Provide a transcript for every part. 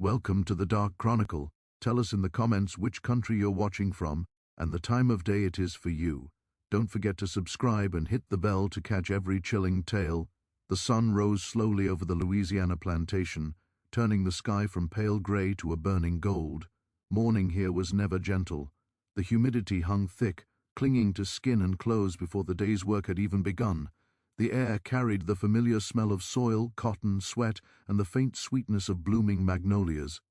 Welcome to the Dark Chronicle. Tell us in the comments which country you're watching from and the time of day it is for you. Don't forget to subscribe and hit the bell to catch every chilling tale. The sun rose slowly over the Louisiana plantation, turning the sky from pale gray to a burning gold. Morning here was never gentle. The humidity hung thick, clinging to skin and clothes before the day's work had even begun. The air carried the familiar smell of soil, cotton, sweat, and the faint sweetness of blooming magnolias.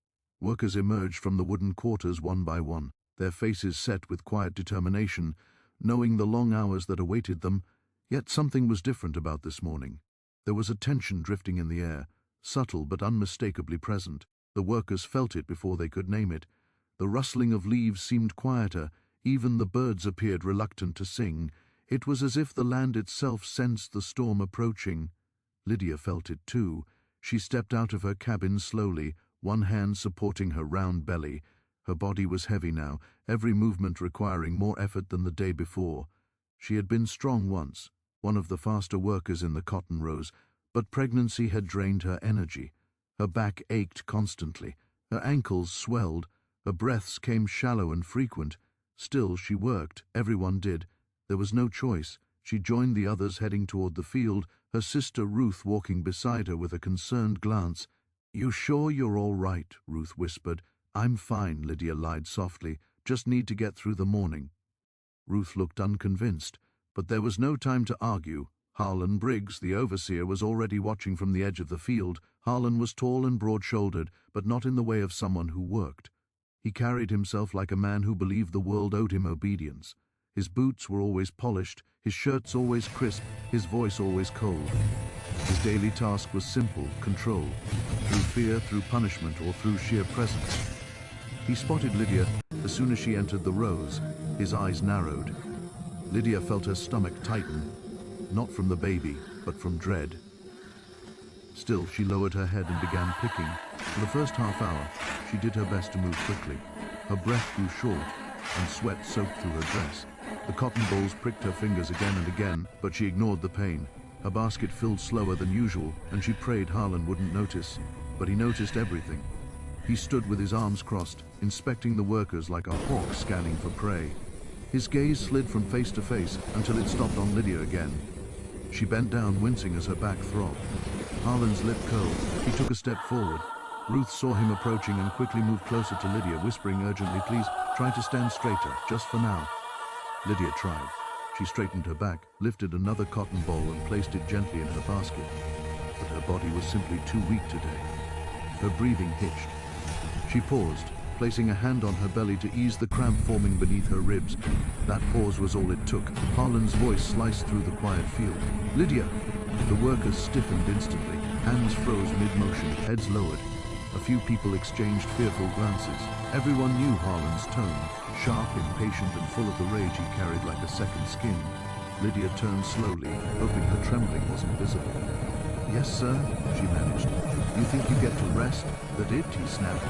Workers emerged from the wooden quarters one by one, their faces set with quiet determination, knowing the long hours that awaited them. Yet something was different about this morning. There was a tension drifting in the air, subtle but unmistakably present. The workers felt it before they could name it. The rustling of leaves seemed quieter, even the birds appeared reluctant to sing. It was as if the land itself sensed the storm approaching. Lydia felt it too. She stepped out of her cabin slowly, one hand supporting her round belly. Her body was heavy now, every movement requiring more effort than the day before. She had been strong once, one of the faster workers in the cotton rows, but pregnancy had drained her energy. Her back ached constantly, her ankles swelled, her breaths came shallow and frequent. Still she worked, everyone did. There was no choice. She joined the others heading toward the field, her sister Ruth walking beside her with a concerned glance. "You sure you're all right?" Ruth whispered. "I'm fine," Lydia lied softly. "Just need to get through the morning." Ruth looked unconvinced, but there was no time to argue. Harlan Briggs, the overseer, was already watching from the edge of the field. Harlan was tall and broad-shouldered, but not in the way of someone who worked. He carried himself like a man who believed the world owed him obedience. His boots were always polished, his shirts always crisp, his voice always cold. His daily task was simple: control, through fear, through punishment, or through sheer presence. He spotted Lydia as soon as she entered the rows. His eyes narrowed. Lydia felt her stomach tighten, not from the baby, but from dread. Still, she lowered her head and began picking. For the first half hour, she did her best to move quickly. Her breath grew short, and sweat soaked through her dress. The cotton balls pricked her fingers again and again, but she ignored the pain. Her basket filled slower than usual, and she prayed Harlan wouldn't notice. But he noticed everything. He stood with his arms crossed, inspecting the workers like a hawk scanning for prey. His gaze slid from face to face until it stopped on Lydia again. She bent down, wincing as her back throbbed. Harlan's lip curled. He took a step forward. Ruth saw him approaching and quickly moved closer to Lydia, whispering urgently, "Please, try to stand straighter, just for now." Lydia tried. She straightened her back, lifted another cotton ball and placed it gently in her basket. But her body was simply too weak today. Her breathing hitched. She paused, placing a hand on her belly to ease the cramp forming beneath her ribs. That pause was all it took. Harlan's voice sliced through the quiet field. "Lydia!" The workers stiffened instantly. Hands froze mid-motion, heads lowered. A few people exchanged fearful glances. Everyone knew Harlan's tone, sharp, impatient, and full of the rage he carried like a second skin. Lydia turned slowly, hoping her trembling wasn't visible. "Yes, sir," she managed. "You think you get to rest?" "That it?" he snapped.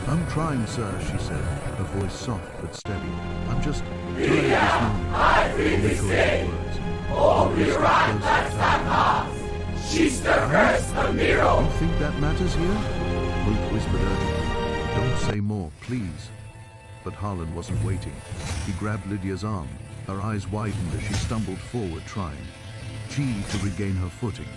"I'm trying, sir," she said, her voice soft but steady. "I'm just tired this morning." Only choice words. Only right last time. She's the first Amiro. "You think that matters here?" Ruth whispered urgently. "Don't say more, please." But Harlan wasn't waiting. He grabbed Lydia's arm. Her eyes widened as she stumbled forward, trying to regain her footing.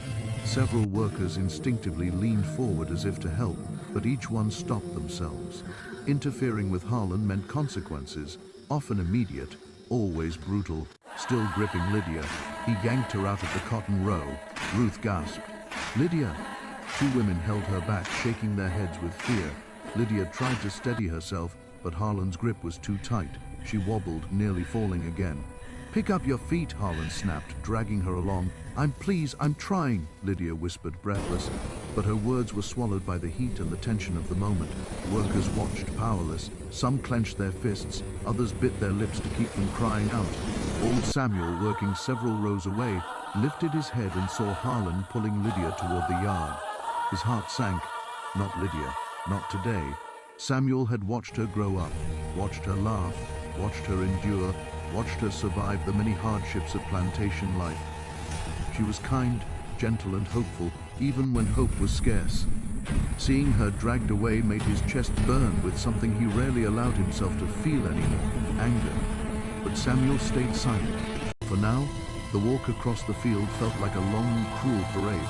Several workers instinctively leaned forward as if to help, but each one stopped themselves. Interfering with Harlan meant consequences, often immediate, always brutal. Still gripping Lydia, he yanked her out of the cotton row. Ruth gasped. "Lydia!" Two women held her back, shaking their heads with fear. Lydia tried to steady herself, but Harlan's grip was too tight. She wobbled, nearly falling again. "Pick up your feet," Harlan snapped, dragging her along. I'm trying," Lydia whispered, breathless, but her words were swallowed by the heat and the tension of the moment. Workers watched, powerless. Some clenched their fists, others bit their lips to keep from crying out. Old Samuel, working several rows away, lifted his head and saw Harlan pulling Lydia toward the yard. His heart sank. Not Lydia, not today. Samuel had watched her grow up, watched her laugh, watched her endure, watched her survive the many hardships of plantation life. She was kind, gentle, and hopeful, even when hope was scarce. Seeing her dragged away made his chest burn with something he rarely allowed himself to feel anymore, anger. But Samuel stayed silent. For now, the walk across the field felt like a long, cruel parade.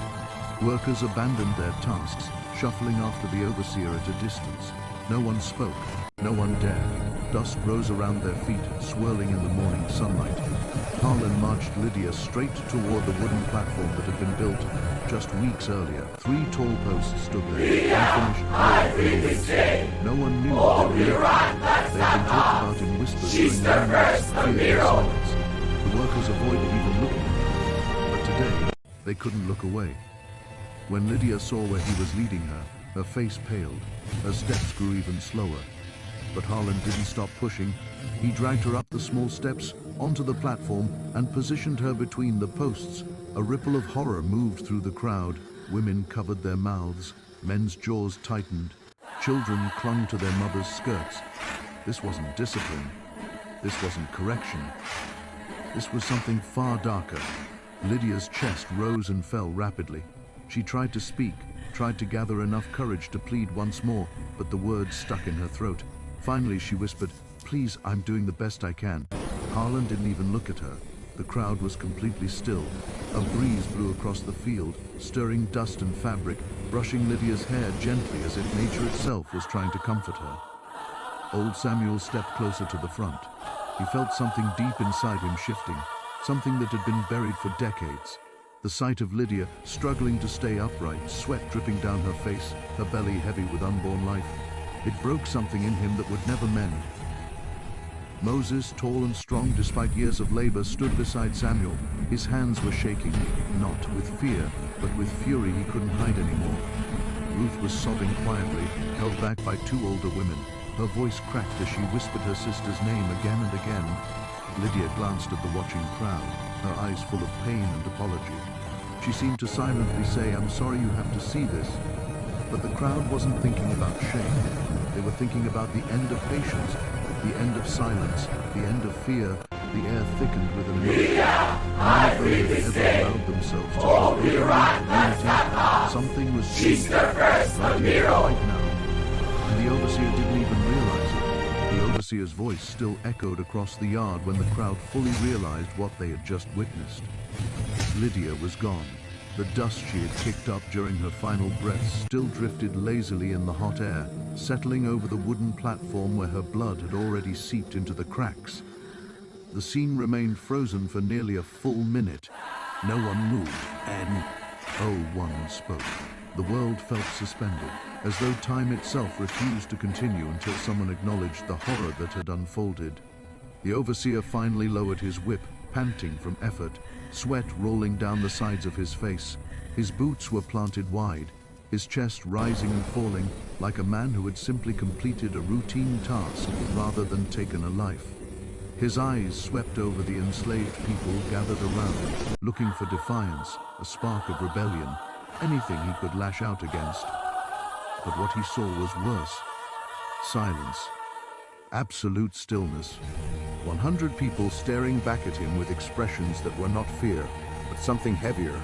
Workers abandoned their tasks, shuffling after the overseer at a distance. No one spoke, no one dared. Dust rose around their feet, swirling in the morning sunlight. Harlan marched Lydia straight toward the wooden platform that had been built just weeks earlier. 3 tall posts stood there, unfinished. No one knew what they were. They had been talked about in whispers during moments of fear and silence. The workers avoided even looking at her. But today, they couldn't look away. When Lydia saw where he was leading her, her face paled. Her steps grew even slower. But Harlan didn't stop pushing. He dragged her up the small steps, onto the platform, and positioned her between the posts. A ripple of horror moved through the crowd. Women covered their mouths. Men's jaws tightened. Children clung to their mothers' skirts. This wasn't discipline. This wasn't correction. This was something far darker. Lydia's chest rose and fell rapidly. She tried to speak, tried to gather enough courage to plead once more, but the words stuck in her throat. Finally, she whispered, "Please, I'm doing the best I can." Harlan didn't even look at her. The crowd was completely still. A breeze blew across the field, stirring dust and fabric, brushing Lydia's hair gently as if nature itself was trying to comfort her. Old Samuel stepped closer to the front. He felt something deep inside him shifting, something that had been buried for decades. The sight of Lydia struggling to stay upright, sweat dripping down her face, her belly heavy with unborn life. It broke something in him that would never mend. Moses, tall and strong despite years of labor, stood beside Samuel. His hands were shaking, not with fear, but with fury he couldn't hide anymore. Ruth was sobbing quietly, held back by 2 older women. Her voice cracked as she whispered her sister's name again and again. Lydia glanced at the watching crowd, her eyes full of pain and apology. She seemed to silently say, "I'm sorry you have to see this." But the crowd wasn't thinking about shame. They were thinking about the end of patience, the end of silence, the end of fear. The air thickened with emotion. None of them had ever allowed themselves to feel community. Something was changing right now. And the overseer didn't even realize it. The overseer's voice still echoed across the yard when the crowd fully realized what they had just witnessed. Lydia was gone. The dust she had kicked up during her final breaths still drifted lazily in the hot air, settling over the wooden platform where her blood had already seeped into the cracks. The scene remained frozen for nearly a full minute. No one moved, and one spoke. The world felt suspended, as though time itself refused to continue until someone acknowledged the horror that had unfolded. The overseer finally lowered his whip, panting from effort, sweat rolling down the sides of his face. His boots were planted wide, his chest rising and falling like a man who had simply completed a routine task rather than taken a life. His eyes swept over the enslaved people gathered around, looking for defiance, a spark of rebellion, anything he could lash out against. But what he saw was worse. Silence. Absolute stillness. 100 people staring back at him with expressions that were not fear, but something heavier.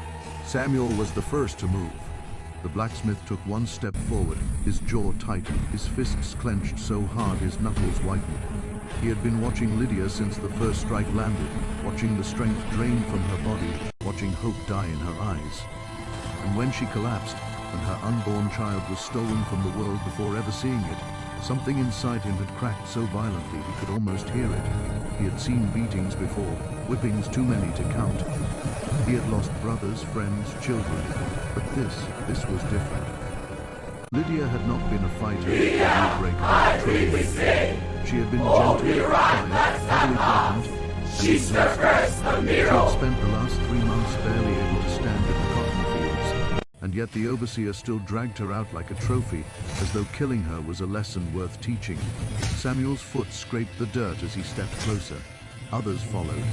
Samuel was the first to move. The blacksmith took one step forward, his jaw tightened, his fists clenched so hard his knuckles whitened. He had been watching Lydia since the first strike landed, watching the strength drain from her body, watching hope die in her eyes. And when she collapsed, and her unborn child was stolen from the world before ever seeing it, something inside him had cracked so violently he could almost hear it. He had seen beatings before, whippings too many to count. He had lost brothers, friends, children, but this was different. Lydia had not been a fighter, a rule-breaker, a troublemaker. She had been gentle, quiet, heavily pregnant, and exhausted. She had spent the last 3 months barely able to stand in the cotton fields, and yet the overseer still dragged her out like a trophy, as though killing her was a lesson worth teaching. Samuel's foot scraped the dirt as he stepped closer. Others followed.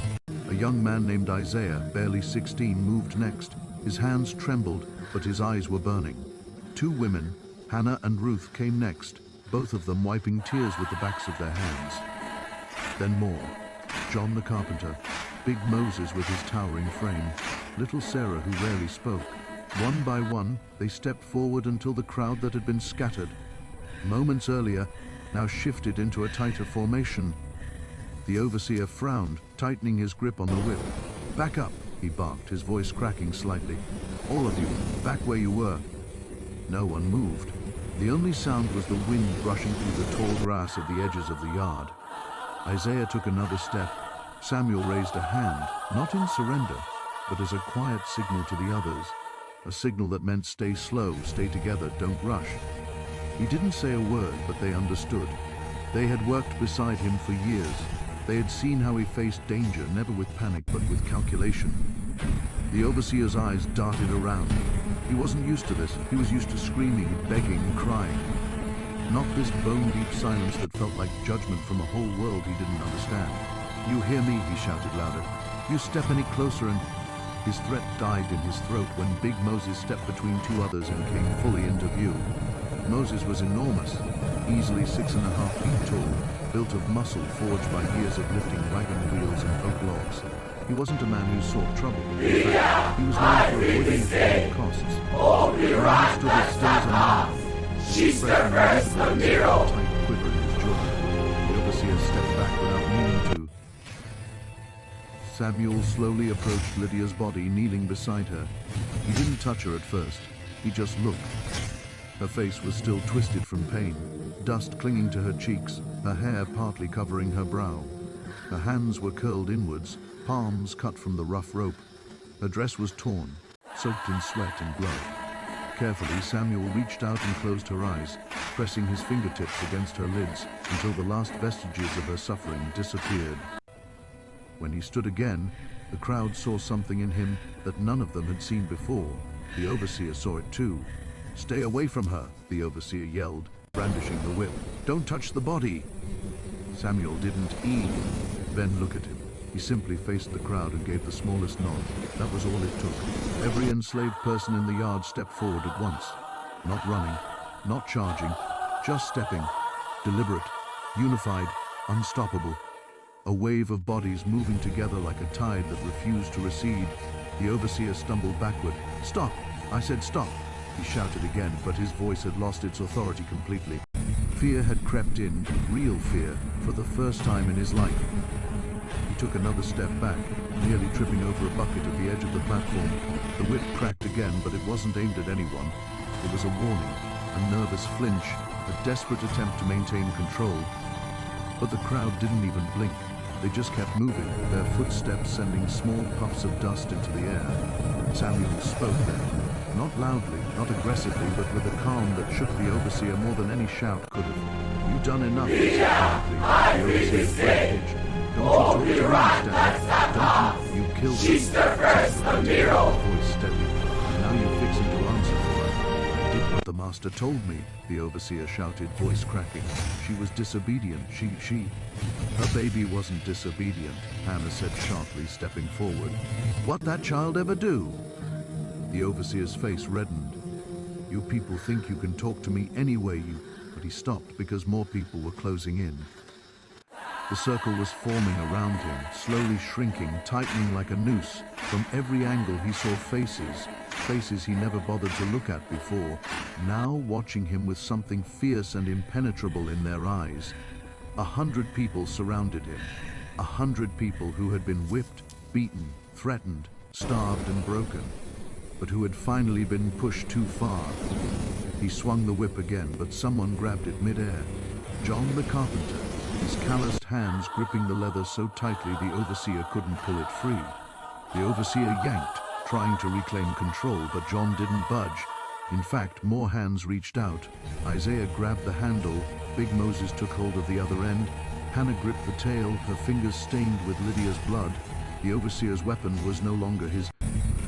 A young man named Isaiah, barely 16, moved next. His hands trembled, but his eyes were burning. 2 women, Hannah and Ruth, came next, both of them wiping tears with the backs of their hands. Then more. John the carpenter, big Moses with his towering frame, little Sarah who rarely spoke, One by one, they stepped forward until the crowd that had been scattered moments earlier now shifted into a tighter formation. The overseer frowned, tightening his grip on the whip. "Back up," he barked, his voice cracking slightly. "All of you, back where you were." No one moved. The only sound was the wind brushing through the tall grass at the edges of the yard. Isaiah took another step. Samuel raised a hand, not in surrender, but as a quiet signal to the others. A signal that meant stay slow, stay together, don't rush. He didn't say a word, but they understood. They had worked beside him for years. They had seen how he faced danger, never with panic, but with calculation. The overseer's eyes darted around. He wasn't used to this. He was used to screaming, begging, crying. Not this bone-deep silence that felt like judgment from a whole world he didn't understand. "You hear me?" he shouted louder. "You step any closer and—" His threat died in his throat when Big Moses stepped between two others and came fully into view. Moses was enormous, easily 6.5 feet tall, built of muscle forged by years of lifting wagon wheels and oak logs. He wasn't a man who sought trouble. In fact, he was known for avoiding it at all costs. The man stood as still as a mouse. She's the first, Ramiro! A tight quiver in his jaw. The overseer stepped back without meaning to. Samuel slowly approached Lydia's body, kneeling beside her. He didn't touch her at first. He just looked. Her face was still twisted from pain, dust clinging to her cheeks, her hair partly covering her brow. Her hands were curled inwards, palms cut from the rough rope. Her dress was torn, soaked in sweat and blood. Carefully, Samuel reached out and closed her eyes, pressing his fingertips against her lids until the last vestiges of her suffering disappeared. When he stood again, the crowd saw something in him that none of them had seen before. The overseer saw it too. "Stay away from her," the overseer yelled, brandishing the whip. "Don't touch the body." Samuel didn't then look at him. He simply faced the crowd and gave the smallest nod. That was all it took. Every enslaved person in the yard stepped forward at once. Not running, not charging, just stepping. Deliberate, unified, unstoppable. A wave of bodies moving together like a tide that refused to recede. The overseer stumbled backward. "Stop! I said stop!" He shouted again, but his voice had lost its authority completely. Fear had crept in, real fear, for the first time in his life. He took another step back, nearly tripping over a bucket at the edge of the platform. The whip cracked again, but it wasn't aimed at anyone. It was a warning, a nervous flinch, a desperate attempt to maintain control. But the crowd didn't even blink. They just kept moving, their footsteps sending small puffs of dust into the air. Samuel spoke then, not loudly, not aggressively, but with a calm that shook the overseer more than any shout could have. "You've done enough," he said quietly. The overseer's breath hitched. "Don't you talk to me, Stan. Don't you? You killed her." She's the first, Ramiro! Voice steady. "And now you're fixing to answer for her." "I did what the master told me," the overseer shouted, voice cracking. "She was disobedient. She... Her baby wasn't disobedient," Hannah said sharply, stepping forward. "What that child ever do?" The overseer's face reddened. "You people think you can talk to me any way you..." But he stopped because more people were closing in. The circle was forming around him, slowly shrinking, tightening like a noose. From every angle he saw faces he never bothered to look at before, now watching him with something fierce and impenetrable in their eyes. 100 people surrounded him. 100 people who had been whipped, beaten, threatened, starved and broken, but who had finally been pushed too far. He swung the whip again, but someone grabbed it mid-air. John the carpenter, his calloused hands gripping the leather so tightly the overseer couldn't pull it free. The overseer yanked, trying to reclaim control, but John didn't budge. In fact, more hands reached out. Isaiah grabbed the handle, Big Moses took hold of the other end, Hannah gripped the tail, her fingers stained with Lydia's blood. The overseer's weapon was no longer his.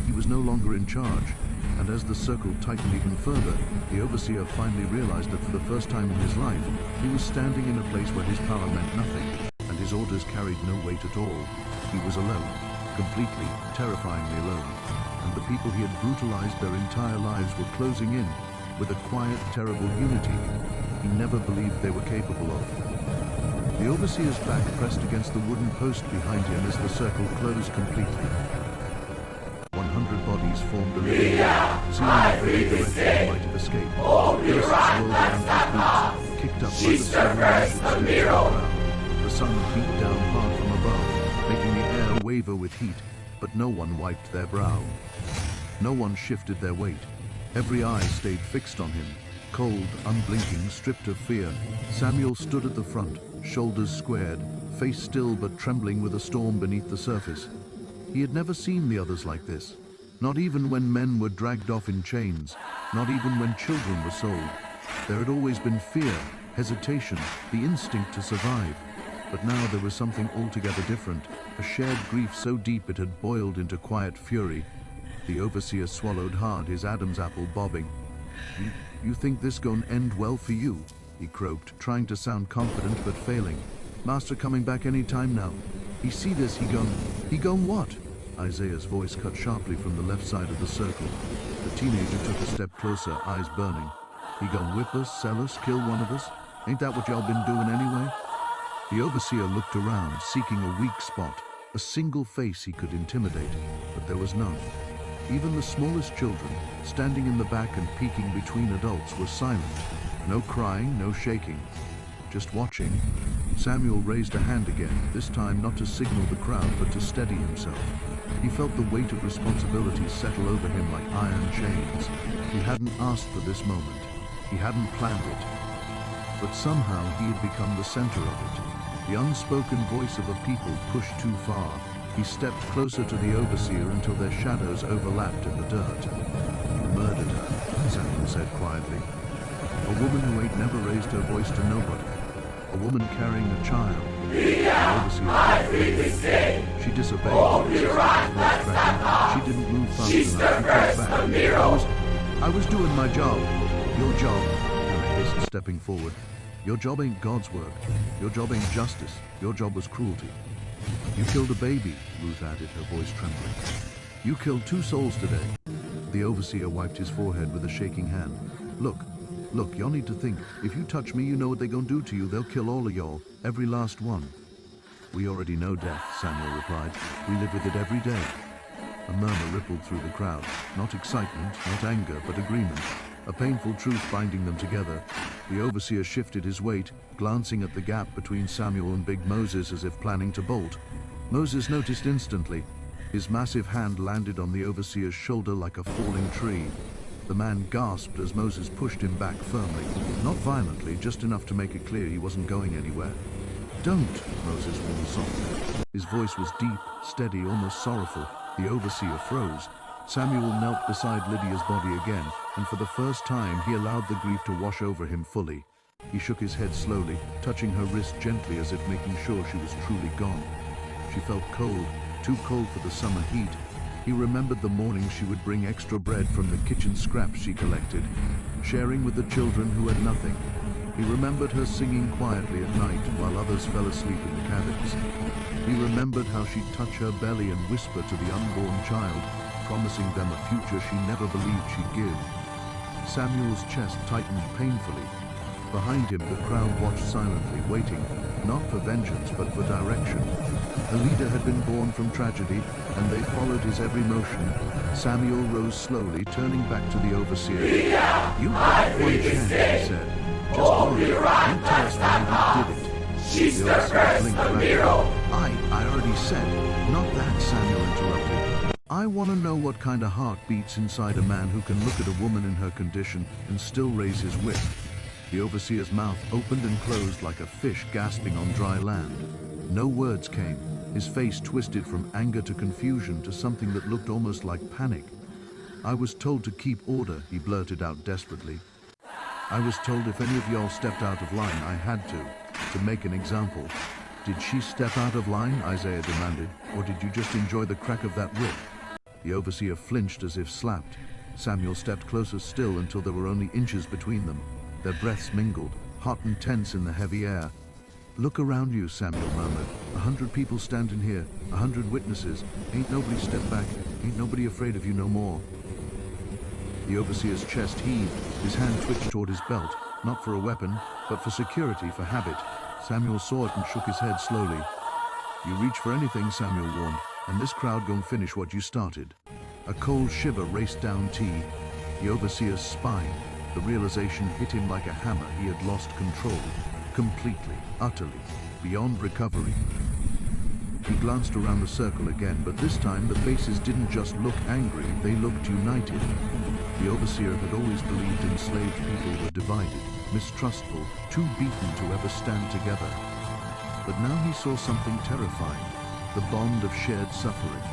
He was no longer in charge. And as the circle tightened even further, the overseer finally realized that for the first time in his life, he was standing in a place where his power meant nothing, and his orders carried no weight at all. He was alone, completely, terrifyingly alone, and the people he had brutalized their entire lives were closing in, with a quiet, terrible unity he never believed they were capable of. The overseer's back pressed against the wooden post behind him as the circle closed completely. 100 bodies trees formed a living wall, sealing every direction he might have escaped. Ghosts swirled around his boots, kicked up like a silver ashes to the ground. The sun beat down hard from above, making the air waver with heat, but no one wiped their brow. No one shifted their weight. Every eye stayed fixed on him. Cold, unblinking, stripped of fear, Samuel stood at the front, shoulders squared, face still but trembling with a storm beneath the surface. He had never seen the others like this. Not even when men were dragged off in chains, not even when children were sold. There had always been fear, hesitation, the instinct to survive. But now there was something altogether different, a shared grief so deep it had boiled into quiet fury. The overseer swallowed hard, his Adam's apple bobbing. You think this gon' end well for you? He croaked, trying to sound confident but failing. Master coming back any time now. He see this, he gon' what? Isaiah's voice cut sharply from the left side of the circle. The teenager took a step closer, eyes burning. He gon' whip us, sell us, kill one of us? Ain't that what y'all been doing anyway? The overseer looked around, seeking a weak spot, a single face he could intimidate, but there was none. Even the smallest children, standing in the back and peeking between adults, were silent. No crying, no shaking, just watching. Samuel raised a hand again, this time not to signal the crowd, but to steady himself. He felt the weight of responsibility settle over him like iron chains. He hadn't asked for this moment. He hadn't planned it. But somehow he had become the center of it. The unspoken voice of a people pushed too far. He stepped closer to the overseer until their shadows overlapped in the dirt. "You murdered her," Samuel said quietly. "A woman who ain't never raised her voice to nobody. A woman carrying a child." The overseer She disobeyed. She didn't move fast enough. She pulled back. I was doing my job. Your job," Hannah hissed, stepping forward. "Your job ain't God's work. Your job ain't justice. Your job was cruelty." "You killed a baby," Ruth added, her voice trembling. "You killed 2 souls today." The overseer wiped his forehead with a shaking hand. Look, y'all need to think. If you touch me, you know what they're gonna do to you. They'll kill all of y'all, every last one." "We already know death," Samuel replied. "We live with it every day." A murmur rippled through the crowd. Not excitement, not anger, but agreement. A painful truth binding them together. The overseer shifted his weight, glancing at the gap between Samuel and Big Moses as if planning to bolt. Moses noticed instantly. His massive hand landed on the overseer's shoulder like a falling tree. The man gasped as Moses pushed him back firmly. Not violently, just enough to make it clear he wasn't going anywhere. "Don't," Moses warned softly. His voice was deep, steady, almost sorrowful. The overseer froze. Samuel knelt beside Lydia's body again, and for the first time he allowed the grief to wash over him fully. He shook his head slowly, touching her wrist gently as if making sure she was truly gone. She felt cold, too cold for the summer heat. He remembered the morning she would bring extra bread from the kitchen scraps she collected, sharing with the children who had nothing. He remembered her singing quietly at night while others fell asleep in the cabins. He remembered how she'd touch her belly and whisper to the unborn child, promising them a future she never believed she'd give. Samuel's chest tightened painfully. Behind him, the crowd watched silently, waiting, not for vengeance, but for direction. A leader had been born from tragedy, and they followed his every motion. Samuel rose slowly, turning back to the overseer. "You've got one chance," he said. "Just one. You tell us why you did it." The overseer blinked rapidly. I already said. "Not that," Samuel interrupted. "I want to know what kind of heart beats inside a man who can look at a woman in her condition and still raise his whip." The overseer's mouth opened and closed like a fish gasping on dry land. No words came. His face twisted from anger to confusion to something that looked almost like panic. "I was told to keep order," he blurted out desperately. "I was told if any of y'all stepped out of line, I had to make an example." "Did she step out of line?" Isaiah demanded. "Or did you just enjoy the crack of that whip?" The overseer flinched as if slapped. Samuel stepped closer still until there were only inches between them. Their breaths mingled, hot and tense in the heavy air. "Look around you," Samuel murmured. 100 people standing here, 100 witnesses. Ain't nobody stepped back. Ain't nobody afraid of you no more." The overseer's chest heaved. His hand twitched toward his belt, not for a weapon, but for security, for habit. Samuel saw it and shook his head slowly. "You reach for anything," Samuel warned, "and this crowd gon' finish what you started." A cold shiver raced down T, the overseer's spine. The realization hit him like a hammer. He had lost control. Completely, utterly, beyond recovery. He glanced around the circle again, but this time the faces didn't just look angry, they looked united. The overseer had always believed enslaved people were divided, mistrustful, too beaten to ever stand together. But now he saw something terrifying, the bond of shared suffering,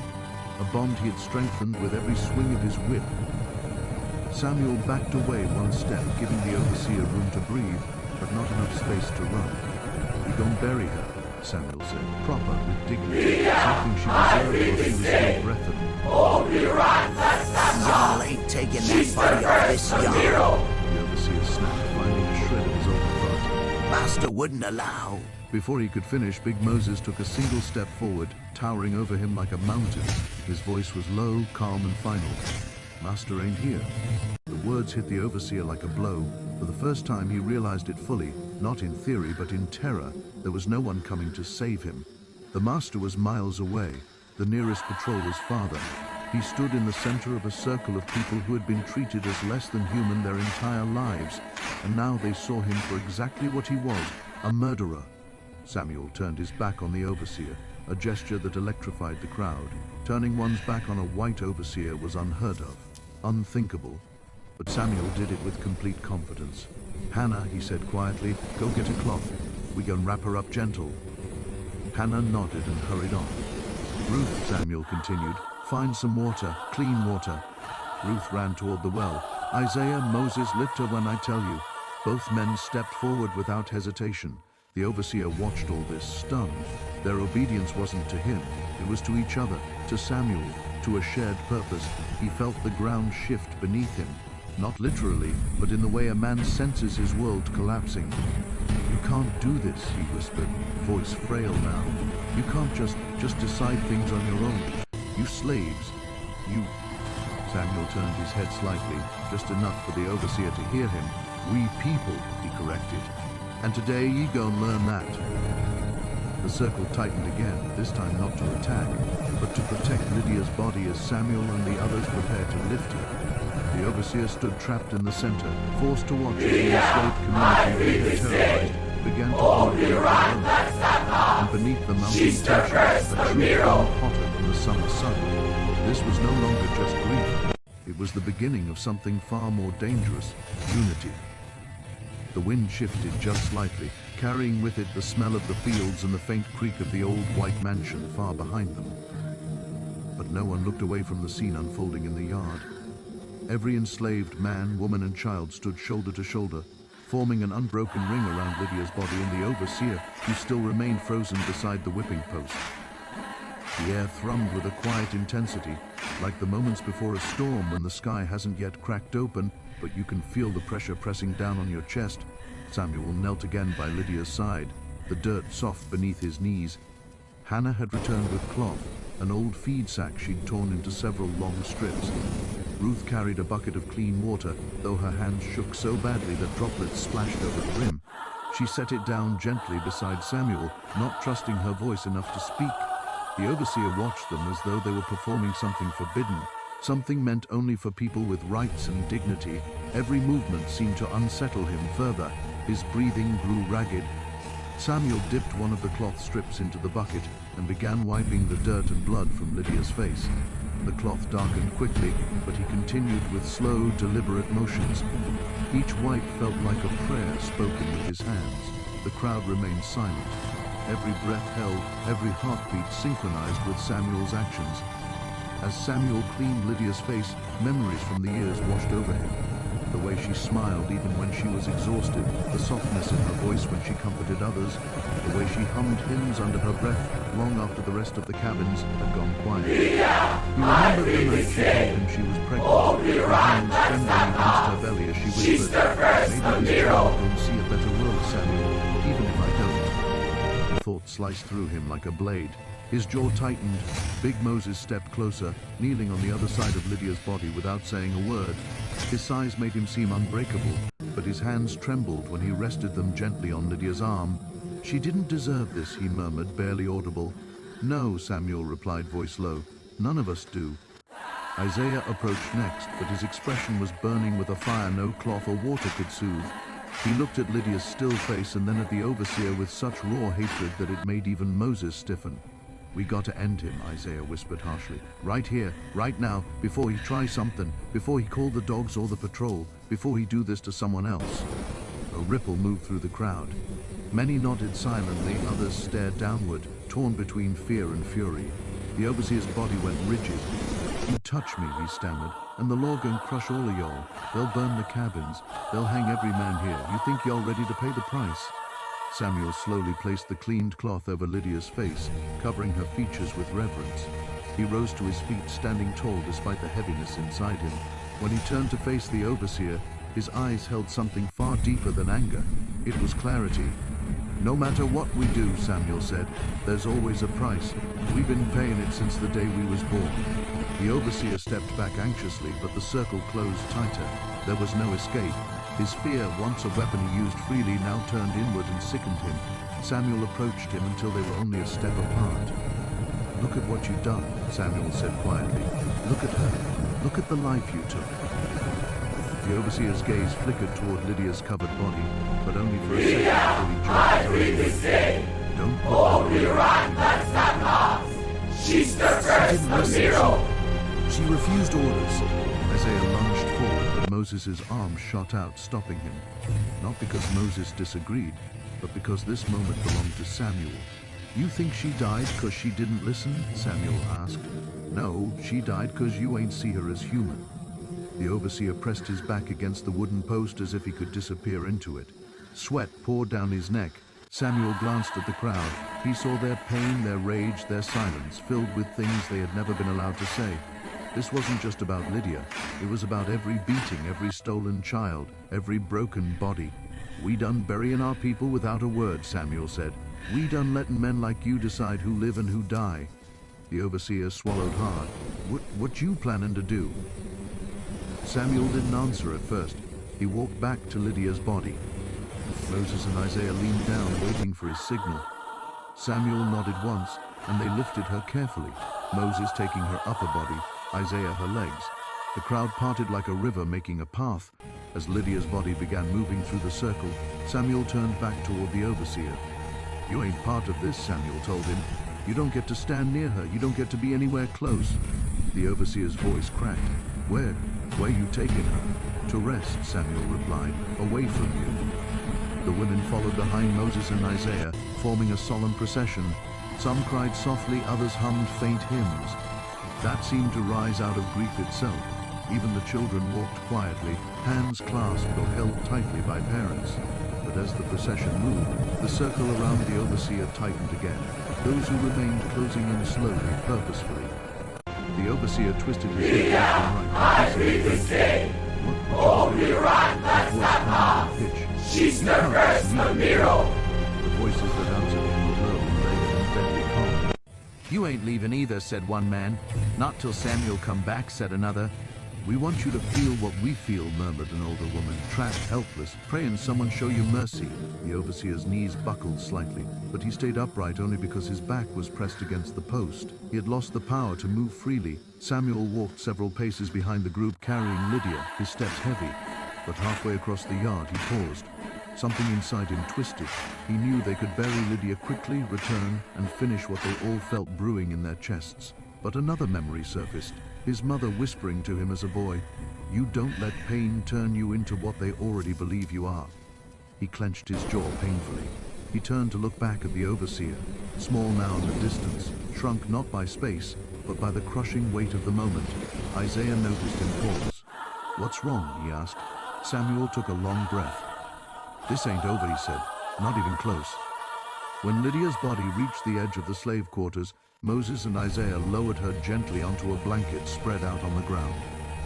a bond he had strengthened with every swing of his whip. Samuel backed away one step, giving the overseer room to breathe, but not enough space to run. "We gon' bury her," Samuel said, proper, with dignity, something she deserved while she was still breathing. Y'all ain't taking that body off this yard. The overseer snapped, finding a shred of his own authority. Master wouldn't allow. Before he could finish, Big Moses took a single step forward, towering over him like a mountain. His voice was low, calm, and final. "Master ain't here." The words hit the overseer like a blow. For the first time, he realized it fully, not in theory, but in terror. There was no one coming to save him. The master was miles away. The nearest patrol was farther. He stood in the center of a circle of people who had been treated as less than human their entire lives, and now they saw him for exactly what he was, a murderer. Samuel turned his back on the overseer, a gesture that electrified the crowd. Turning one's back on a white overseer was unheard of, unthinkable. But Samuel did it with complete confidence. "Hannah," he said quietly, "go get a cloth. We gon' wrap her up gentle." Hannah nodded and hurried on. "Ruth," Samuel continued, "find some water, clean water." Ruth ran toward the well. "Isaiah, Moses, lift her when I tell you." Both men stepped forward without hesitation. The overseer watched all this, stunned. Their obedience wasn't to him, it was to each other, to Samuel, to a shared purpose. He felt the ground shift beneath him. Not literally, but in the way a man senses his world collapsing. "You can't do this," he whispered, voice frail now. "You can't just decide things on your own. You slaves, you..." Samuel turned his head slightly, just enough for the overseer to hear him. "We people," he corrected. "And today ye gon' learn that." The circle tightened again, this time not to attack, but to protect Lydia's body as Samuel and the others prepared to lift her. The overseer stood trapped in the center, forced to watch as the enslaved community he had terrorized began to hold their own. And beneath the mounting tension, a truth burned hotter than the summer sun. This was no longer just grief. It was the beginning of something far more dangerous, unity. The wind shifted just slightly, carrying with it the smell of the fields and the faint creak of the old white mansion far behind them. But no one looked away from the scene unfolding in the yard. Every enslaved man, woman, and child stood shoulder to shoulder, forming an unbroken ring around Lydia's body and the overseer, who still remained frozen beside the whipping post. The air thrummed with a quiet intensity, like the moments before a storm when the sky hasn't yet cracked open, but you can feel the pressure pressing down on your chest. Samuel knelt again by Lydia's side, the dirt soft beneath his knees. Hannah had returned with cloth, an old feed sack she'd torn into several long strips. Ruth carried a bucket of clean water, though her hands shook so badly that droplets splashed over the rim. She set it down gently beside Samuel, not trusting her voice enough to speak. The overseer watched them as though they were performing something forbidden, something meant only for people with rights and dignity. Every movement seemed to unsettle him further. His breathing grew ragged. Samuel dipped one of the cloth strips into the bucket and began wiping the dirt and blood from Lydia's face. The cloth darkened quickly, but he continued with slow, deliberate motions. Each wipe felt like a prayer spoken with his hands. The crowd remained silent. Every breath held, every heartbeat synchronized with Samuel's actions. As Samuel cleaned Lydia's face, memories from the years washed over him. The way she smiled even when she was exhausted, the softness in her voice when she comforted others, the way she hummed hymns under her breath long after the rest of the cabins had gone quiet. He remembered the night she told him she was pregnant, her hands trembling against her belly as she whispered, "Maybe this child will see a better world, Samuel, even if I don't." The thought sliced through him like a blade. His jaw tightened. Big Moses stepped closer, kneeling on the other side of Lydia's body without saying a word. His size made him seem unbreakable, but his hands trembled when he rested them gently on Lydia's arm. "She didn't deserve this," he murmured, barely audible. "No," Samuel replied, voice low. "None of us do." Isaiah approached next, but his expression was burning with a fire no cloth or water could soothe. He looked at Lydia's still face and then at the overseer with such raw hatred that it made even Moses stiffen. "We got to end him," Isaiah whispered harshly. "Right here, right now, before he tries something, before he call the dogs or the patrol, before he do this to someone else." A ripple moved through the crowd. Many nodded silently, others stared downward, torn between fear and fury. The overseer's body went rigid. "You touch me," he stammered, "and the law gon' crush all of y'all. They'll burn the cabins. They'll hang every man here. You think y'all ready to pay the price?" Samuel slowly placed the cleaned cloth over Lydia's face, covering her features with reverence. He rose to his feet, standing tall despite the heaviness inside him. When he turned to face the overseer, his eyes held something far deeper than anger. It was clarity. "No matter what we do," Samuel said, "there's always a price. We've been paying it since the day we was born." The overseer stepped back anxiously, but the circle closed tighter. There was no escape. His fear, once a weapon he used freely, now turned inward and sickened him. Samuel approached him until they were only a step apart. "Look at what you've done," Samuel said quietly. "Look at her. Look at the life you took." The overseer's gaze flickered toward Lydia's covered body, but only for a second before he joined his own. "Don't Only right, let's not pass. She's the first Ramiro. She refused orders." Isaiah lunged forward, but Moses' arm shot out, stopping him. Not because Moses disagreed, but because this moment belonged to Samuel. "You think she died because she didn't listen?" Samuel asked. "No, she died because you ain't see her as human." The overseer pressed his back against the wooden post as if he could disappear into it. Sweat poured down his neck. Samuel glanced at the crowd. He saw their pain, their rage, their silence, filled with things they had never been allowed to say. This wasn't just about Lydia. It was about every beating, every stolen child, every broken body. "We done burying our people without a word," Samuel said. "We done letting men like you decide who live and who die." The overseer swallowed hard. What you planning to do?" Samuel didn't answer at first. He walked back to Lydia's body. Moses and Isaiah leaned down, waiting for his signal. Samuel nodded once, and they lifted her carefully, Moses taking her upper body, Isaiah her legs. The crowd parted like a river, making a path. As Lydia's body began moving through the circle, Samuel turned back toward the overseer. "You ain't part of this," Samuel told him. "You don't get to stand near her. You don't get to be anywhere close." The overseer's voice cracked. Where you taking her?" "To rest," Samuel replied, "away from you." The women followed behind Moses and Isaiah, forming a solemn procession. Some cried softly, others hummed faint hymns. That seemed to rise out of grief itself. Even the children walked quietly, hands clasped or held tightly by parents. But as the procession moved, the circle around the overseer tightened again, those who remained closing in slowly, purposefully. The overseer twisted his head left and right. I read the day. Only right, let's not pass. She's the first Ramiro. The voices that answered him were low and vague and deadly calm. "You ain't leaving either," said one man. "Not till Samuel come back," said another. "We want you to feel what we feel," murmured an older woman, trapped, helpless, praying someone show you mercy. The overseer's knees buckled slightly, but he stayed upright only because his back was pressed against the post. He had lost the power to move freely. Samuel walked several paces behind the group, carrying Lydia, his steps heavy. But halfway across the yard, he paused. Something inside him twisted. He knew they could bury Lydia quickly, return, and finish what they all felt brewing in their chests. But another memory surfaced. His mother whispering to him as a boy, "You don't let pain turn you into what they already believe you are." He clenched his jaw painfully. He turned to look back at the overseer, small now in the distance, shrunk not by space, but by the crushing weight of the moment. Isaiah noticed him pause. "What's wrong?" he asked. Samuel took a long breath. "This ain't over," he said, "not even close." When Lydia's body reached the edge of the slave quarters, Moses and Isaiah lowered her gently onto a blanket spread out on the ground.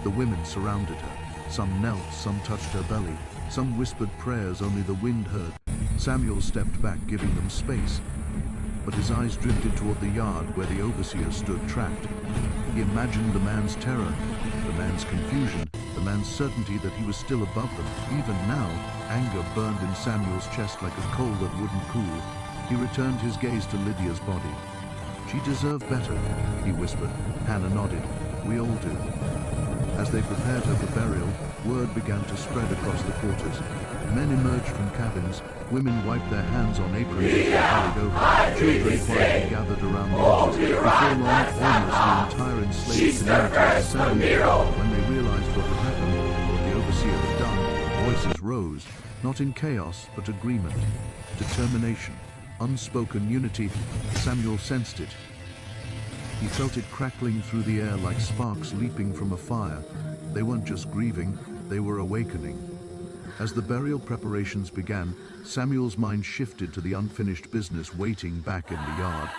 The women surrounded her. Some knelt, some touched her belly, some whispered prayers only the wind heard. Samuel stepped back, giving them space. But his eyes drifted toward the yard where the overseer stood trapped. He imagined the man's terror, the man's confusion, the man's certainty that he was still above them. Even now, anger burned in Samuel's chest like a coal that wouldn't cool. He returned his gaze to Lydia's body. "She deserved better," he whispered. Hannah nodded. We all do. As they prepared her for burial, word began to spread across the quarters. Men emerged from cabins, women wiped their hands on aprons as they hurried over, children quietly gathered around the edges. Before long, almost the entire enslaved community assembled. When they realized what had happened, what the overseer had done, voices rose, not in chaos, but agreement, determination, unspoken unity. Samuel sensed it. He felt it crackling through the air like sparks leaping from a fire. They weren't just grieving, they were awakening. As the burial preparations began, Samuel's mind shifted to the unfinished business waiting back in the yard.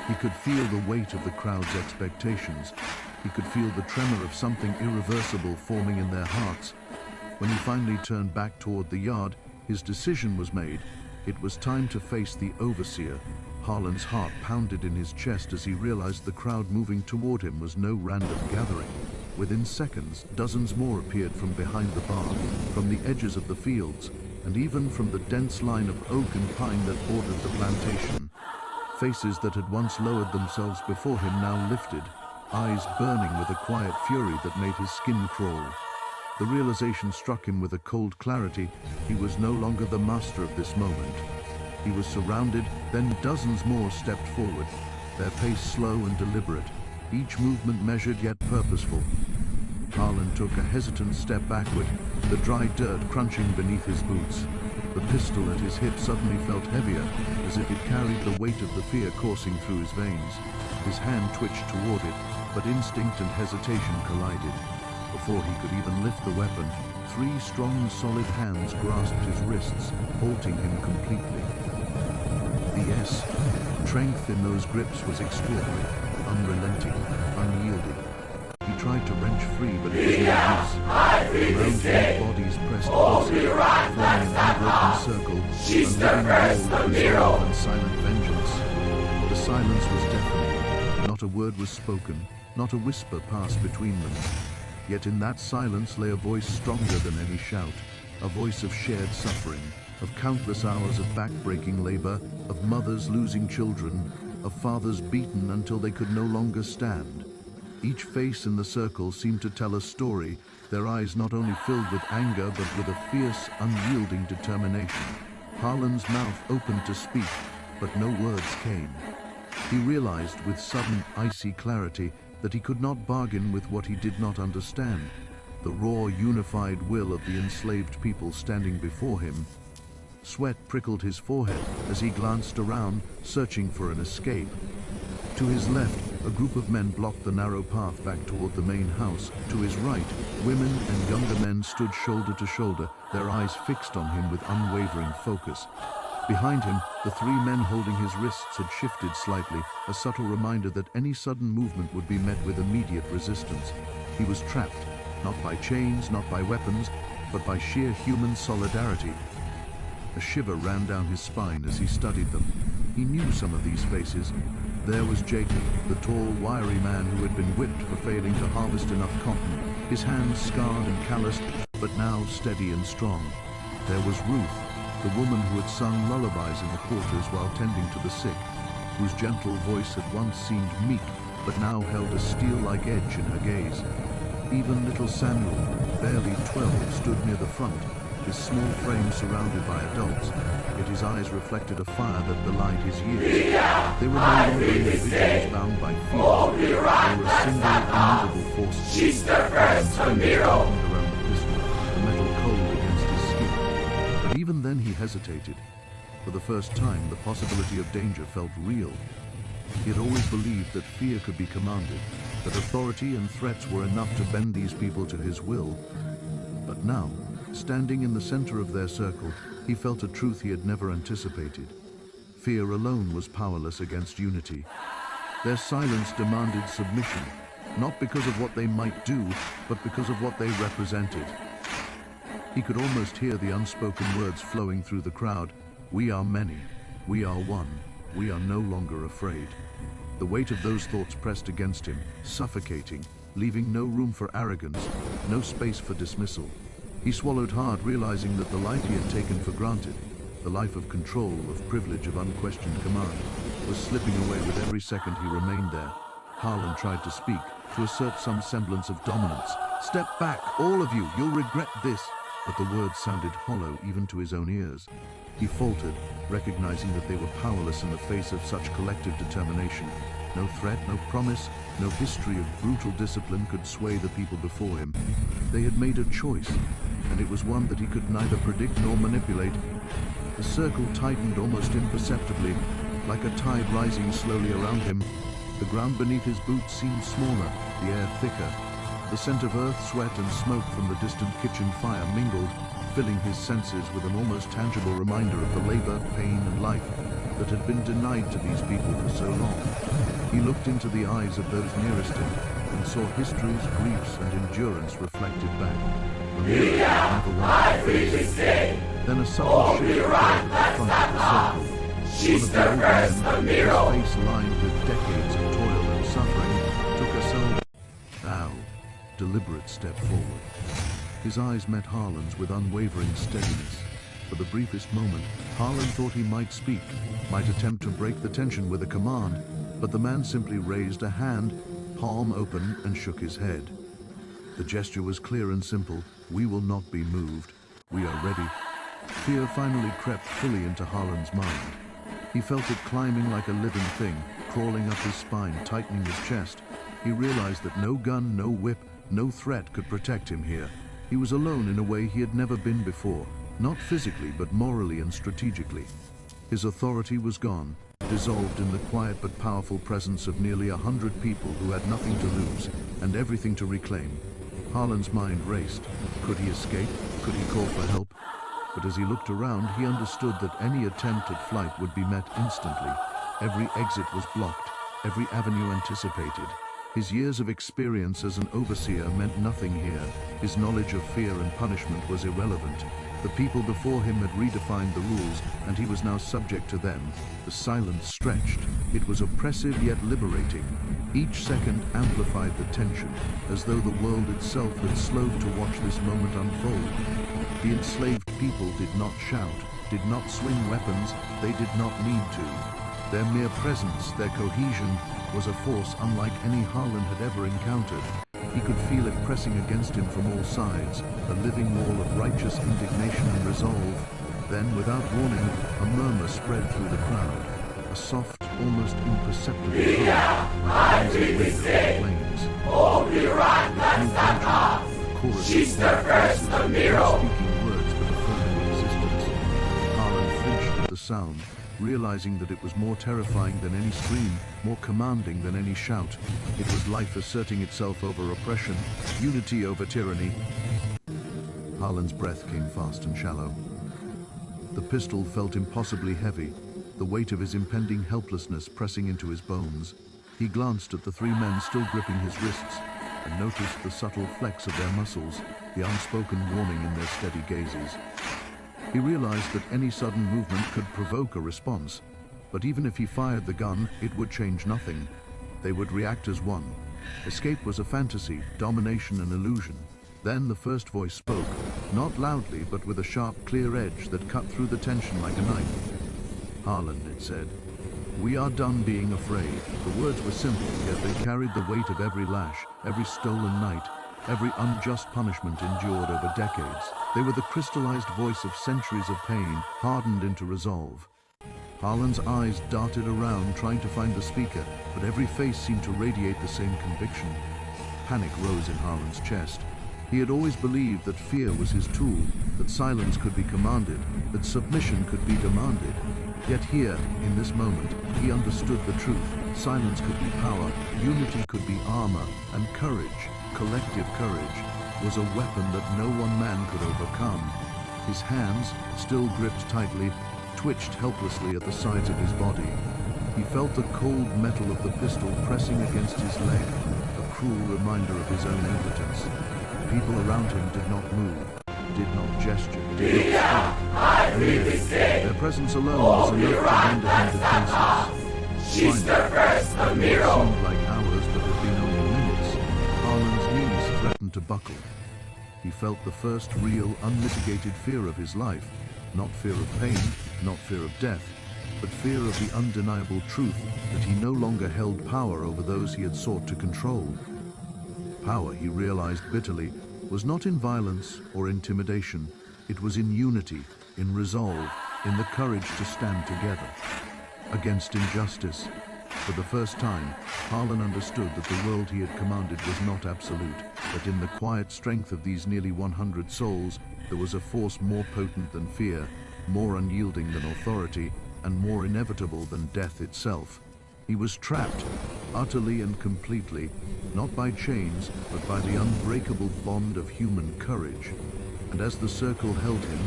He could feel the weight of the crowd's expectations. He could feel the tremor of something irreversible forming in their hearts. When he finally turned back toward the yard, his decision was made. It was time to face the overseer. Harlan's heart pounded in his chest as he realized the crowd moving toward him was no random gathering. Within seconds, dozens more appeared from behind the barn, from the edges of the fields, and even from the dense line of oak and pine that bordered the plantation. Faces that had once lowered themselves before him now lifted, eyes burning with a quiet fury that made his skin crawl. The realization struck him with a cold clarity. He was no longer the master of this moment. He was surrounded, then dozens more stepped forward, their pace slow and deliberate, each movement measured yet purposeful. Harlan took a hesitant step backward, the dry dirt crunching beneath his boots. The pistol at his hip suddenly felt heavier, as if it carried the weight of the fear coursing through his veins. His hand twitched toward it, but instinct and hesitation collided. Before he could even lift the weapon, 3 strong, solid hands grasped his wrists, halting him completely. The strength in those grips was extraordinary, unrelenting, unyielding. He tried to wrench free, but it was no use. Around him, bodies pressed closer, forming an unbroken circle, a living wall of resolve and silent vengeance. The silence was deafening. Not a word was spoken, not a whisper passed between them. Yet in that silence lay a voice stronger than any shout, a voice of shared suffering, of countless hours of back-breaking labor, of mothers losing children, of fathers beaten until they could no longer stand. Each face in the circle seemed to tell a story, their eyes not only filled with anger but with a fierce, unyielding determination. Harlan's mouth opened to speak, but no words came. He realized with sudden, icy clarity that he could not bargain with what he did not understand, the raw, unified will of the enslaved people standing before him. Sweat prickled his forehead as he glanced around, searching for an escape. To his left, a group of men blocked the narrow path back toward the main house. To his right, women and younger men stood shoulder to shoulder, their eyes fixed on him with unwavering focus. Behind him, the 3 men holding his wrists had shifted slightly, a subtle reminder that any sudden movement would be met with immediate resistance. He was trapped, not by chains, not by weapons, but by sheer human solidarity. A shiver ran down his spine as he studied them. He knew some of these faces. There was Jacob, the tall, wiry man who had been whipped for failing to harvest enough cotton, his hands scarred and calloused, but now steady and strong. There was Ruth, the woman who had sung lullabies in the quarters while tending to the sick, whose gentle voice had once seemed meek, but now held a steel-like edge in her gaze. Even little Samuel, barely 12, stood near the front, his small frame surrounded by adults, yet his eyes reflected a fire that belied his years. They were no longer individuals bound by fear. They were a single, immovable force. She's the first Ramiro! Around the pistol, the metal cold against his skin. But even then he hesitated. For the first time, the possibility of danger felt real. He had always believed that fear could be commanded, that authority and threats were enough to bend these people to his will. But now, standing in the center of their circle, he felt a truth he had never anticipated. Fear alone was powerless against unity. Their silence demanded submission, not because of what they might do, but because of what they represented. He could almost hear the unspoken words flowing through the crowd. We are many. We are one. We are no longer afraid. The weight of those thoughts pressed against him, suffocating, leaving no room for arrogance, no space for dismissal. He swallowed hard, realizing that the life he had taken for granted, the life of control, of privilege, of unquestioned command, was slipping away with every second he remained there. Harlan tried to speak, to assert some semblance of dominance. "Step back, all of you, you'll regret this." But the words sounded hollow even to his own ears. He faltered, recognizing that they were powerless in the face of such collective determination. No threat, no promise, no history of brutal discipline could sway the people before him. They had made a choice, and it was one that he could neither predict nor manipulate. The circle tightened almost imperceptibly, like a tide rising slowly around him. The ground beneath his boots seemed smaller, the air thicker. The scent of earth, sweat, and smoke from the distant kitchen fire mingled, filling his senses with an almost tangible reminder of the labor, pain, and life that had been denied to these people for so long. He looked into the eyes of those nearest him and saw history's griefs and endurance reflected back. A mirror that never wanted to face him. Then a subtle shift occurred at the front of the circle. She's the first One of the older men, his face lined with decades of toil and suffering, took a soul deliberate step forward. His eyes met Harlan's with unwavering steadiness. For the briefest moment, Harlan thought he might speak, might attempt to break the tension with a command, but the man simply raised a hand, palm open, and shook his head. The gesture was clear and simple. "We will not be moved. We are ready." Fear finally crept fully into Harlan's mind. He felt it climbing like a living thing, crawling up his spine, tightening his chest. He realized that no gun, no whip, no threat could protect him here. He was alone in a way he had never been before, not physically but morally and strategically. His authority was gone, dissolved in the quiet but powerful presence of nearly 100 people who had nothing to lose and everything to reclaim. Harlan's mind raced. Could he escape? Could he call for help? But as he looked around, he understood that any attempt at flight would be met instantly. Every exit was blocked, every avenue anticipated. His years of experience as an overseer meant nothing here. His knowledge of fear and punishment was irrelevant. The people before him had redefined the rules, and he was now subject to them. The silence stretched. It was oppressive yet liberating. Each second amplified the tension, as though the world itself had slowed to watch this moment unfold. The enslaved people did not shout, did not swing weapons, they did not need to. Their mere presence, their cohesion, was a force unlike any Harlan had ever encountered. He could feel it pressing against him from all sides, a living wall of righteous indignation and resolve. Then, without warning, a murmur spread through the crowd, a soft, almost imperceptible I really say, all be right, that's the cause. She's the first, the mirror. Speaking words but affirming existence. Harlan flinched at the sound, realizing that it was more terrifying than any scream, more commanding than any shout. It was life asserting itself over oppression, unity over tyranny. Harlan's breath came fast and shallow. The pistol felt impossibly heavy, the weight of his impending helplessness pressing into his bones. He glanced at the three men still gripping his wrists and noticed the subtle flex of their muscles, the unspoken warning in their steady gazes. He realized that any sudden movement could provoke a response, but even if he fired the gun, it would change nothing. They would react as one. Escape was a fantasy, domination an illusion. Then the first voice spoke, not loudly but with a sharp, clear edge that cut through the tension like a knife. "Harlan," it said, "we are done being afraid." The words were simple, yet they carried the weight of every lash, every stolen night, every unjust punishment endured over decades. They were the crystallized voice of centuries of pain, hardened into resolve. Harlan's eyes darted around, trying to find the speaker, but every face seemed to radiate the same conviction. Panic rose in Harlan's chest. He had always believed that fear was his tool, that silence could be commanded, that submission could be demanded. Yet here, in this moment, he understood the truth. Silence could be power, unity could be armor, and courage, collective courage, was a weapon that no one man could overcome. His hands, still gripped tightly, twitched helplessly at the sides of his body. He felt the cold metal of the pistol pressing against his leg, a cruel reminder of his own impotence. People around him did not move, did not gesture, did not speak. Their presence alone was enough to render him defenseless. She's the first, the mirror. What seemed like hours but had been only minutes, Harlan's knees threatened to buckle. He felt the first real, unmitigated fear of his life. Not fear of pain, not fear of death, but fear of the undeniable truth that he no longer held power over those he had sought to control. Power, he realized bitterly, was not in violence or intimidation. It was in unity, in resolve, in the courage to stand together against injustice. For the first time, Harlan understood that the world he had commanded was not absolute, that in the quiet strength of these nearly 100 souls, there was a force more potent than fear, more unyielding than authority, and more inevitable than death itself. He was trapped, utterly and completely, not by chains, but by the unbreakable bond of human courage. And as the circle held him,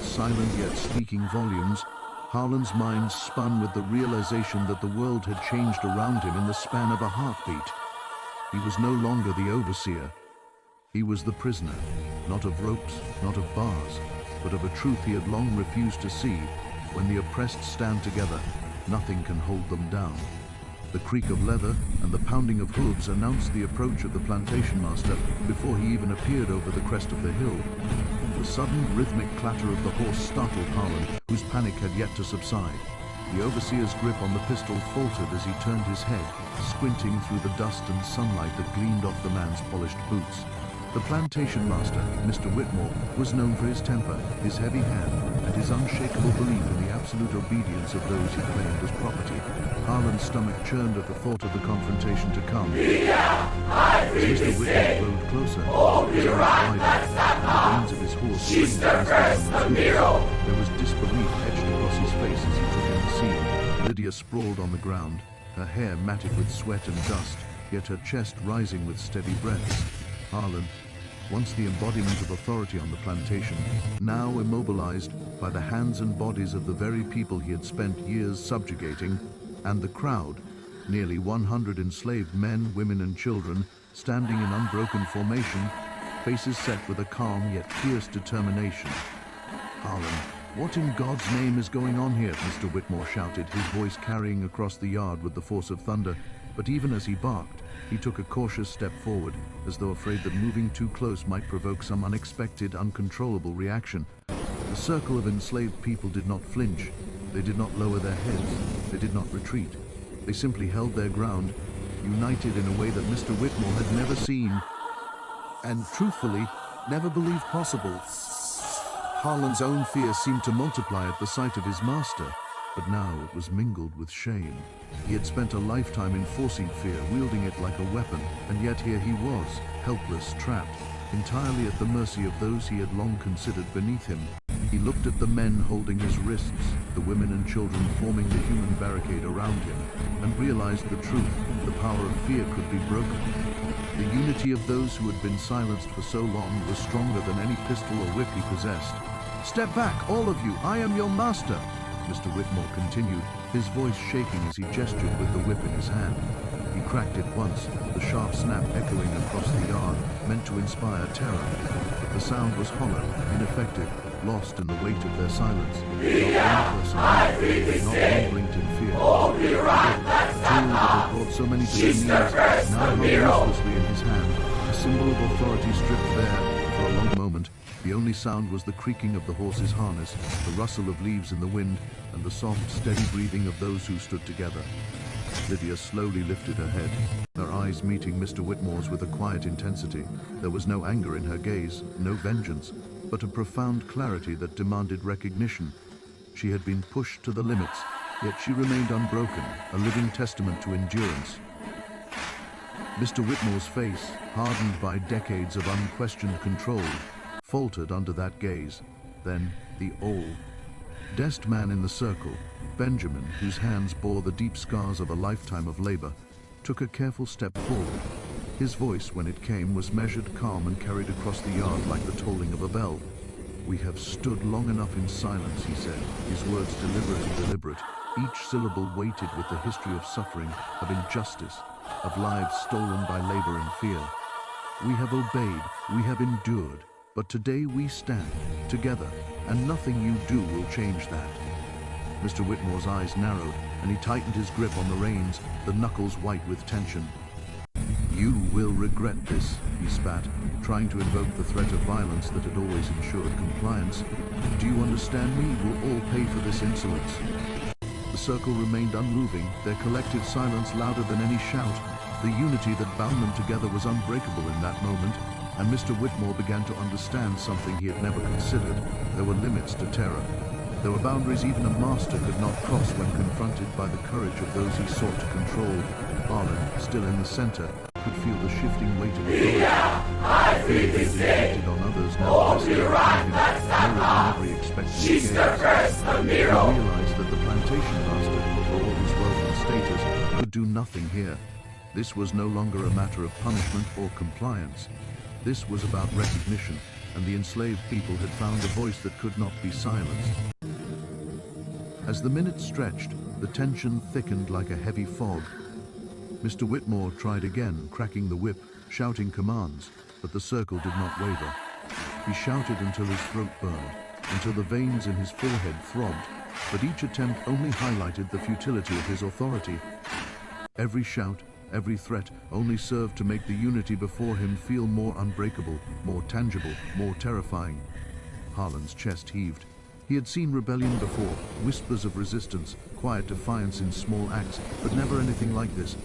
silent yet speaking volumes, Harlan's mind spun with the realization that the world had changed around him in the span of a heartbeat. He was no longer the overseer. He was the prisoner, not of ropes, not of bars, but of a truth he had long refused to see. When the oppressed stand together, nothing can hold them down. The creak of leather and the pounding of hooves announced the approach of the plantation master before he even appeared over the crest of the hill. The sudden rhythmic clatter of the horse startled Harlan, whose panic had yet to subside. The overseer's grip on the pistol faltered as he turned his head, squinting through the dust and sunlight that gleamed off the man's polished boots. The plantation master, Mr. Whitmore, was known for his temper, his heavy hand, and his unshakable belief in the absolute obedience of those he claimed as property. Harlan's stomach churned at the thought of the confrontation to come. As Mr. Whitmore rode closer, his eyes widened, and the reins of his horse strained against the hooves. There was disbelief etched across his face as he took in the scene. Lydia sprawled on the ground, her hair matted with sweat and dust, yet her chest rising with steady breaths. Harlan, once the embodiment of authority on the plantation, now immobilized by the hands and bodies of the very people he had spent years subjugating, and the crowd, nearly 100 enslaved men, women, and children, standing in unbroken formation, faces set with a calm yet fierce determination. Harlan, what in God's name is going on here? Mr. Whitmore shouted, his voice carrying across the yard with the force of thunder. But even as he barked, he took a cautious step forward, as though afraid that moving too close might provoke some unexpected, uncontrollable reaction. The circle of enslaved people did not flinch. They did not lower their heads. They did not retreat. They simply held their ground, united in a way that Mr. Whitmore had never seen, and truthfully, never believed possible. Harlan's own fear seemed to multiply at the sight of his master, but now it was mingled with shame. He had spent a lifetime enforcing fear, wielding it like a weapon, and yet here he was, helpless, trapped, entirely at the mercy of those he had long considered beneath him. He looked at the men holding his wrists, the women and children forming the human barricade around him, and realized the truth. The power of fear could be broken. The unity of those who had been silenced for so long was stronger than any pistol or whip he possessed. "Step back, all of you! I am your master!" Mr. Whitmore continued, his voice shaking as he gestured with the whip in his hand. He cracked it once, the sharp snap echoing across the yard, meant to inspire terror. But the sound was hollow, ineffective, lost in the weight of their silence. Not one person moved, not one blinked in fear. A tool that had brought so many to their knees, now hung listlessly in his hand, a symbol of authority stripped bare. For a long moment, the only sound was the creaking of the horse's harness, the rustle of leaves in the wind, and the soft, steady breathing of those who stood together. Lydia slowly lifted her head, her eyes meeting Mr. Whitmore's with a quiet intensity. There was no anger in her gaze, no vengeance, but a profound clarity that demanded recognition. She had been pushed to the limits, yet she remained unbroken, a living testament to endurance. Mr. Whitmore's face, hardened by decades of unquestioned control, faltered under that gaze. Then the oldest man in the circle, Benjamin, whose hands bore the deep scars of a lifetime of labor, took a careful step forward. His voice, when it came, was measured, calm, and carried across the yard like the tolling of a bell. "We have stood long enough in silence," he said, his words deliberate and deliberate, each syllable weighted with the history of suffering, of injustice, of lives stolen by labor and fear. "We have obeyed, we have endured, but today we stand together, and nothing you do will change that." Mr. Whitmore's eyes narrowed, and he tightened his grip on the reins, the knuckles white with tension. "You will regret this," he spat, trying to invoke the threat of violence that had always ensured compliance. "Do you understand me? We'll all pay for this insolence." The The circle remained unmoving, their collective silence louder than any shout. The unity that bound them together was unbreakable in that moment, and Mr. Whitmore began to understand something he had never considered. There were limits to terror. There were boundaries even a master could not cross when confronted by the courage of those he sought to control. Harlan, still in the center, could feel the shifting weight of authority. Fear he inflicted on others now rested upon him, mirrored in every expectant gaze. He realized that the plantation master, for all his wealth and status, could do nothing here. This was no longer a matter of punishment or compliance. This was about recognition, and the enslaved people had found a voice that could not be silenced. As the minutes stretched, the tension thickened like a heavy fog. Mr. Whitmore tried again, cracking the whip, shouting commands, but the circle did not waver. He shouted until his throat burned, until the veins in his forehead throbbed, but each attempt only highlighted the futility of his authority. Every shout, every threat only served to make the unity before him feel more unbreakable, more tangible, more terrifying. Harlan's chest heaved. He had seen rebellion before, whispers of resistance, quiet defiance in small acts, but never anything like this.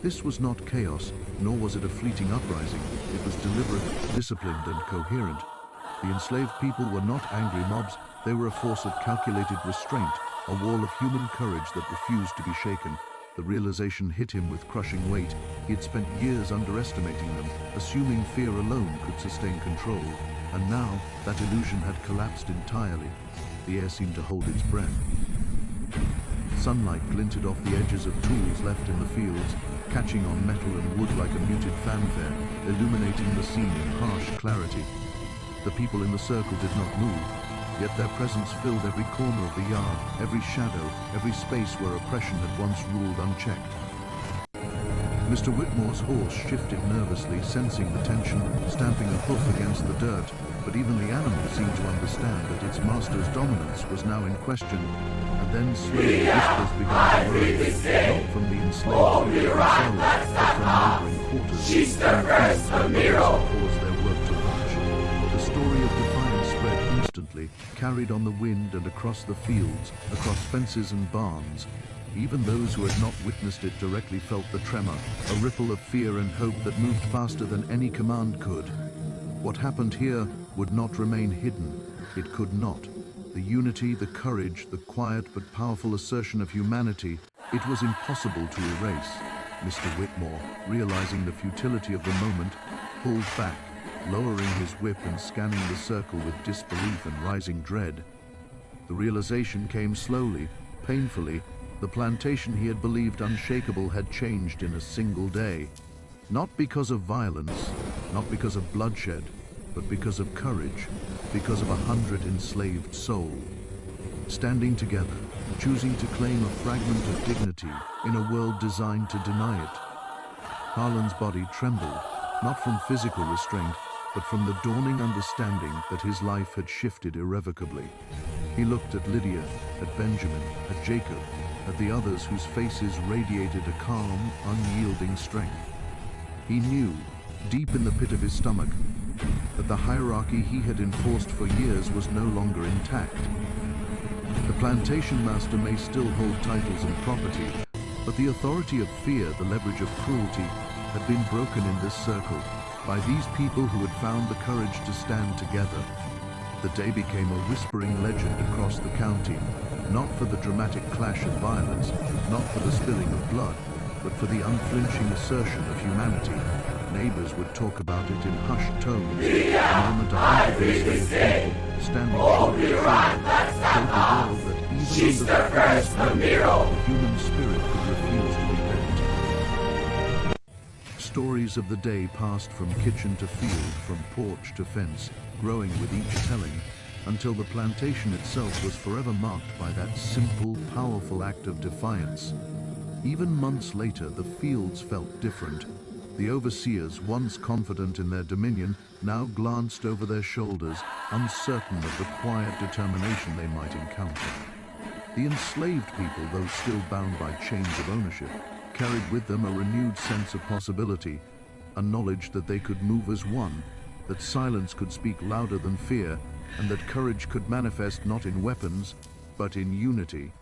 This was not chaos, nor was it a fleeting uprising. It was deliberate, disciplined, and coherent. The enslaved people were not angry mobs. They were a force of calculated restraint, a wall of human courage that refused to be shaken. The realization hit him with crushing weight. He had spent years underestimating them, assuming fear alone could sustain control. And now, that illusion had collapsed entirely. The air seemed to hold its breath. Sunlight glinted off the edges of tools left in the fields, catching on metal and wood like a muted fanfare, illuminating the scene in harsh clarity. The people in the circle did not move, yet their presence filled every corner of the yard, every shadow, every space where oppression had once ruled unchecked. Mr. Whitmore's horse shifted nervously, sensing the tension, stamping a hoof against the dirt, but even the animal seemed to understand that its master's dominance was now in question. And then slowly whispers began to rise, not from the enslaved themselves, but from neighboring quarters, and caused their work to rush. The story of defiance spread instantly, carried on the wind and across the fields, across fences and barns. Even those who had not witnessed it directly felt the tremor, a ripple of fear and hope that moved faster than any command could. What happened here would not remain hidden. It could not. The unity, the courage, the quiet but powerful assertion of humanity, it was impossible to erase. Mr. Whitmore, realizing the futility of the moment, pulled back, lowering his whip and scanning the circle with disbelief and rising dread. The realization came slowly, painfully. The plantation he had believed unshakable had changed in a single day. Not because of violence, not because of bloodshed, but because of courage, because of 100 enslaved souls. Standing together, choosing to claim a fragment of dignity in a world designed to deny it. Harlan's body trembled, not from physical restraint, but from the dawning understanding that his life had shifted irrevocably. He looked at Lydia, at Benjamin, at Jacob, at the others whose faces radiated a calm, unyielding strength. He knew, deep in the pit of his stomach, that the hierarchy he had enforced for years was no longer intact. The plantation master may still hold titles and property, but the authority of fear, the leverage of cruelty, had been broken in this circle by these people who had found the courage to stand together. The day became a whispering legend across the county, not for the dramatic clash of violence, not for the spilling of blood, but for the unflinching assertion of humanity. Neighbors would talk about it in hushed tones, the moment 100 enslaved people, standing shoulder to shoulder, told the world that even under the fiercest wind, the human spirit could refuse to be bent. Stories of the day passed from kitchen to field, from porch to fence, growing with each telling, until the plantation itself was forever marked by that simple, powerful act of defiance. Even months later, the fields felt different. The overseers, once confident in their dominion, now glanced over their shoulders, uncertain of the quiet determination they might encounter. The enslaved people, though still bound by chains of ownership, carried with them a renewed sense of possibility, a knowledge that they could move as one, that silence could speak louder than fear, and that courage could manifest not in weapons, but in unity.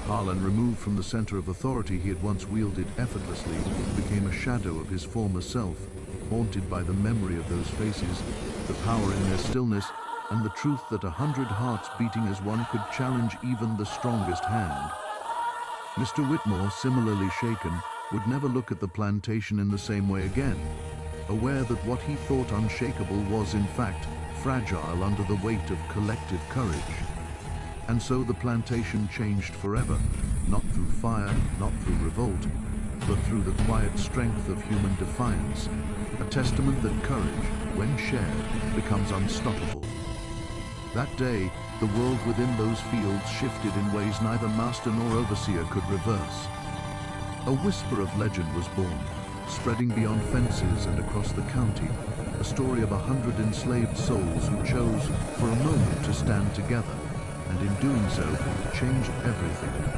Harlan, removed from the center of authority he had once wielded effortlessly, became a shadow of his former self, haunted by the memory of those faces, the power in their stillness, and the truth that 100 hearts beating as one could challenge even the strongest hand. Mr. Whitmore, similarly shaken, would never look at the plantation in the same way again, aware that what he thought unshakable was, in fact, fragile under the weight of collective courage. And so the plantation changed forever, not through fire, not through revolt, but through the quiet strength of human defiance, a testament that courage, when shared, becomes unstoppable. That day, the world within those fields shifted in ways neither master nor overseer could reverse. A whisper of legend was born, spreading beyond fences and across the county, a story of 100 enslaved souls who chose, for a moment, to stand together, and in doing so, changed everything.